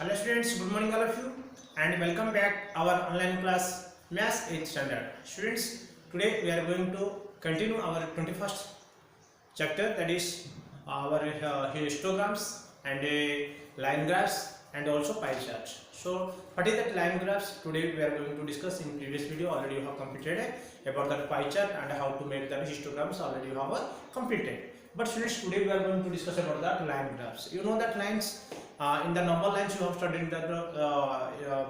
Hello students, good morning all of you and welcome back our online class Maths 8th standard. Students, today we are going to continue our 21st chapter, that is our histograms and line graphs and also pie charts. So what is that line graphs? Today we are going to discuss. In previous video already you have completed about that pie chart and how to make that histograms already you have completed. But students, today we are going to discuss about that line graphs. You know that lines, in the number lines you have studied that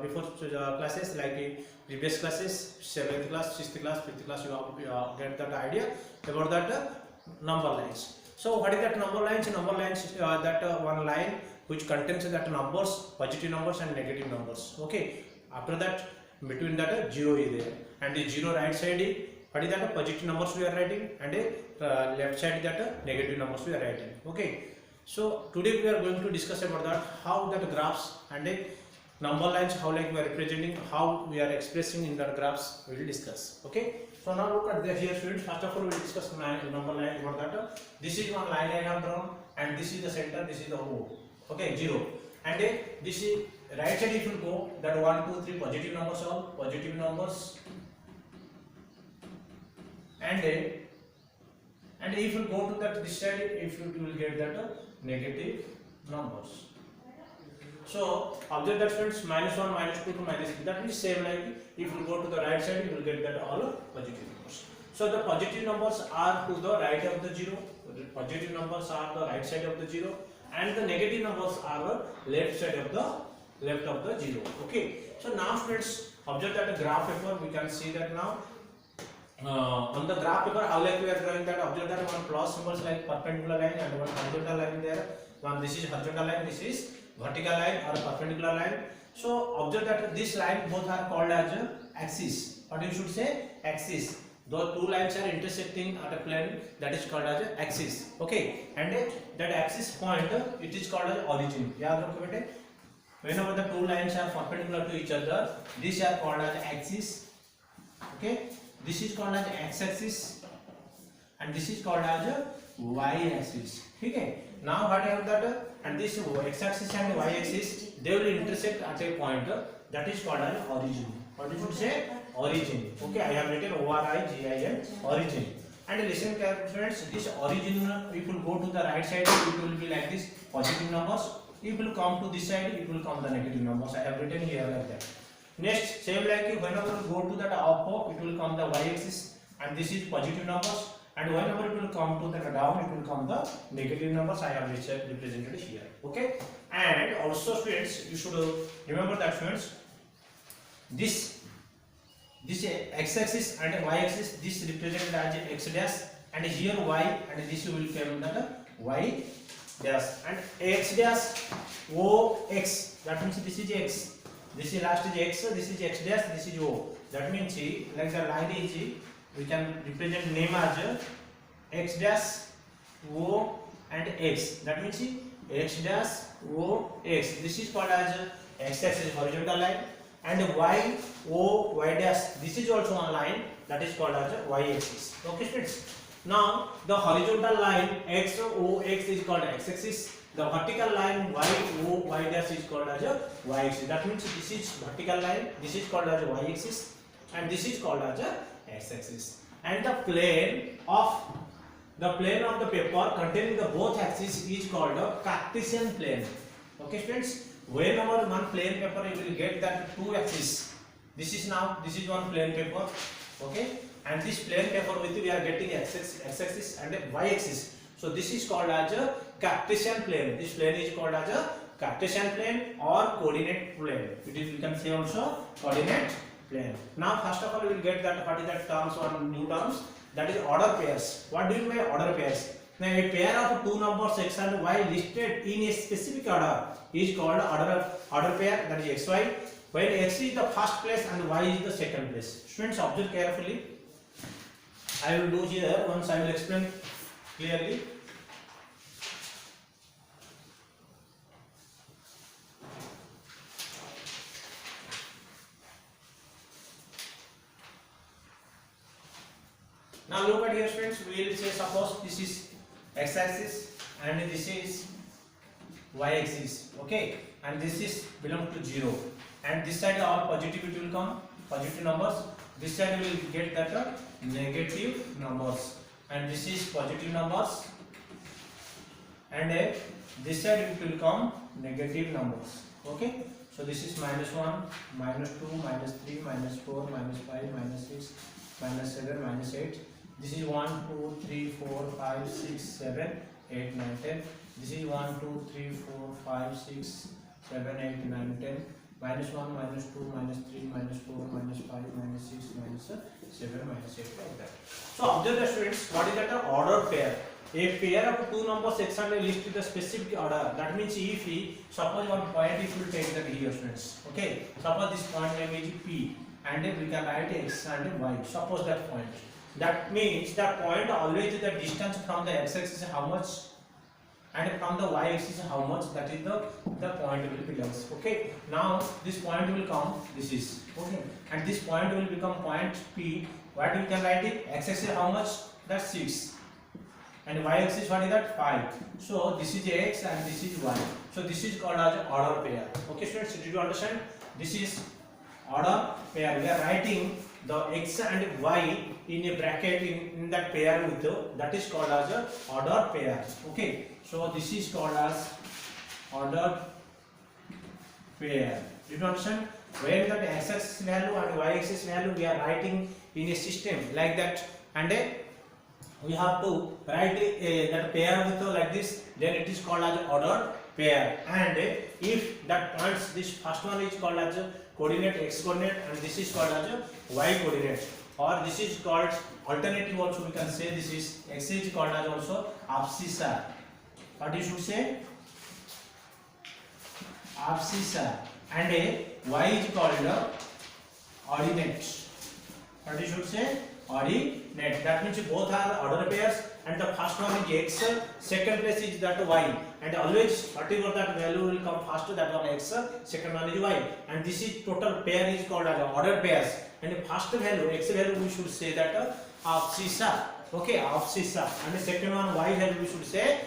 before classes, like in previous classes, 7th class, 6th class, 5th class, you have get that idea about that number lines. So what is that number lines? Number lines that one line which contains that numbers, positive numbers and negative numbers. Okay. After that, between that 0 is there, and the 0 right side, what is that positive numbers we are writing, and left side that negative numbers we are writing. Okay. So today we are going to discuss about that, how that graphs and number lines, how like we are representing, how we are expressing in that graphs, we will discuss. Okay. So now look at the here students. First of all, we will discuss number line about that. This is one line I have drawn, and this is the center, this is the O. Okay, 0. And this is right side. If you go that 1, 2, 3 positive numbers, all positive numbers, and if you go to that this side, if you will get that negative numbers. So observe that friends, -1, -2 to -3. That is same like if you go to the right side, you will get that all positive numbers. So the positive numbers are to the right of the 0. The positive numbers are the right side of the 0, and the negative numbers are the left side of the 0. Okay. So now students, observe that the graph paper. We can see that now. On the graph paper, how like we are drawing that, observe that one plus symbols like perpendicular line and one horizontal line there. One, this is horizontal line, this is vertical line or perpendicular line. So observe that this line both are called as axis. What you should say? Axis. Those two lines are intersecting at a plane, that is called as axis. Okay. And that axis point, it is called as origin. Whenever the two lines are perpendicular to each other, these are called as axis. Okay. This is called as x-axis and this is called as y-axis. Okay. Now what I have that, and this x-axis and y-axis, they will intersect at a point, that is called as origin. What you should say? Origin. Okay. I have written O-R-I-G-I-N, origin. And listen carefully friends, this origin, if you go to the right side, it will be like this, positive numbers. If you come to this side, it will come the negative numbers. I have written here like that. Next, same like whenever you go to that up, it will come the y-axis, and this is positive numbers, and whenever it will come to the down, it will come the negative numbers. I have represented here. Okay. And also students, you should remember that students, this x-axis and y-axis, this represented as x dash, and here y, and this will come that y dash, and x dash o x, that means this is x. This is last is x, this is x dash, this is o. That means like the line is, we can represent name as x dash o and x. That means x dash o x. This is called as x axis horizontal line, and y o y dash, this is also one line, that is called as y axis. Okay students. Now the horizontal line x o x is called x axis. The vertical line y o y dash is called as a y axis. That means this is vertical line, this is called as a y axis, and this is called as a x axis. And the plane of the paper containing the both axes is called a Cartesian plane. Okay students. Whenever one plane paper, you will get that two axes. This is one plane paper. Okay. And this plane paper with we are getting x axis and y axis. So this is called as a Cartesian plane. This plane is called as a Cartesian plane or coordinate plane. It is, we can say also coordinate plane. Now first of all, we will get that what is that terms or new terms, that is order pairs. What do you mean by order pairs? Now a pair of two numbers x and y listed in a specific order is called order pair, that is xy, while x is the first place and y is the second place. Students, observe carefully. I will do here, once I will explain clearly. Now look at here students, we will say suppose this is x axis and this is y-axis, okay, and this is belong to 0, and this side all positive it will come, positive numbers. This side we will get that negative numbers, and this is positive numbers, and this side it will come negative numbers, okay. So this is -1, -2, -3, -4, -5, -6, -7, -8. This is 1, 2, 3, 4, 5, 6, 7, 8, 9, 10. This is 1, 2, 3, 4, 5, 6, 7, 8, 9, 10. -1, -2, -3, -4, -5, -6, -7, -8, like that. So observe the students, what is that? Order pair. A pair of two numbers x and y list with a specific order. That means if we suppose one point, if we take that here, students. Okay. Suppose this point name is P, and we can write x and y. Suppose that point. That means that point always the distance from the x-axis how much, and from the y-axis how much. That is the point will belongs. Okay. Now this point will come. This is okay, and this point will become point P. What we can write it? X-axis how much? That's 6. And y-axis what is that? 5. So this is x and this is y. So this is called as order pair. Okay, students, did you understand? This is order pair. We are writing the x and y in a bracket in that pair with the, that is called as a order pair. Okay, so this is called as order pair. Did you understand? Where that x-axis value and y-axis value we are writing in a system like that, and we have to write that pair with like this, then it is called as order pair. And if that points, this first one is called as coordinate x coordinate, and this is called as y coordinate, or this is called alternative also we can say. This is x is called as also abscissa. What you should say? Abscissa. And y is called ordinate. What you should say? Ordinate. That means both are order pairs, and the first one is x, second place is that y, and always whatever that value will come first, that one x, second one is y, and this is total pair is called as order pairs. And the first value x value we should say that abscissa. Okay, abscissa. And the second one y value we should say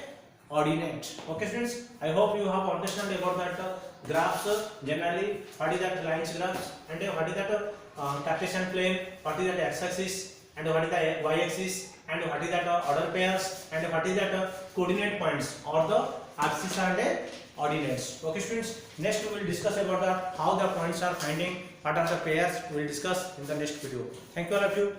ordinate. Okay, students, I hope you have understand about that graphs generally. What is that lines graphs, and what is that Cartesian plane, what is that x-axis, and what is the y-axis, and what is that order pairs, and what is that coordinate points, or the abscissa and ordinates. Okay, students, next we will discuss about how the points are finding, what are the pairs. We will discuss in the next video. Thank you all of you.